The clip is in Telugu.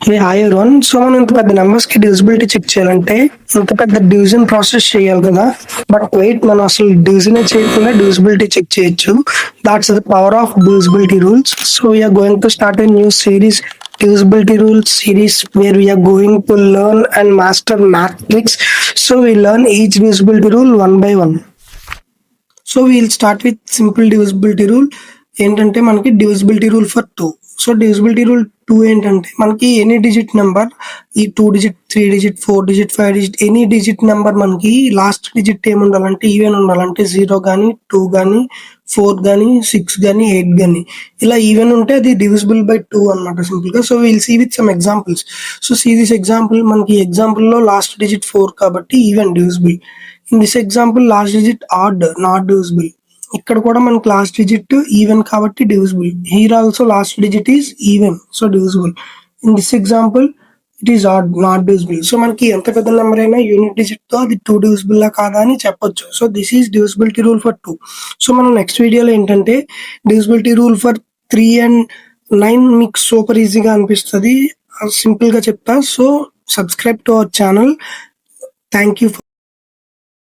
Hi everyone. సో మనం ఇంత పెద్ద నెంబర్స్ కి డివిజిబిలిటీ చెక్ చేయాలంటే ఇంత పెద్ద డివిజన్ ప్రాసెస్ చేయాలి కదా. బట్ వెయిట్, మనం అసలు డివిజన్ చేయకుండా డివిజిబిలిటీ చెక్ చేయొచ్చు. That's the power of divisibility rules. So we're going to start a new series, divisibility rules series, where we are going to learn and master math tricks. So we learn each divisibility rule one by one. So we'll start with simple divisibility rule. ఏంటంటే మనకి divisibility rule for 2. So divisibility rule 2 ఏంటంటే మనకి ఎనీ డిజిట్ నెంబర్, ఈ 2 digit, 3 digit, 4 digit, 5 digit, any digit number మనకి లాస్ట్ డిజిట్ ఏమి ఉండాలంటే ఈవెన్ ఉండాలంటే 0 కానీ 2 కానీ 4 కానీ 6 కానీ 8 కానీ ఇలా ఈవెన్ ఉంటే అది డివిజిబుల్ బై 2 అనమాట సింపుల్ గా. So will see with some examples. So see this example. మనకి ఎగ్జాంపుల్ లో లాస్ట్ డిజిట్ 4 కాబట్టి even divisible. In this example last digit odd, not divisible. ఇక్కడ కూడా మనకి లాస్ట్ డిజిట్ ఈవెన్ కాబట్టి divisible. Here also last digit is even, so divisible. In this example it is odd, not divisible. So మనకి ఎంత పెద్ద నెంబర్ అయినా యూనిట్ డిజిట్ తో అది 2 డివిజిబుల్ లా కాదా అని చెప్పొచ్చు. So this is divisibility rule for 2. So మనం నెక్స్ట్ వీడియోలో ఏంటంటే డివిజిబిలిటీ రూల్ ఫర్ 3 and 9 మీకు సూపర్ ఈజీగా అనిపిస్తుంది, సింపుల్ గా చెప్తా. So subscribe to our channel. Thank you.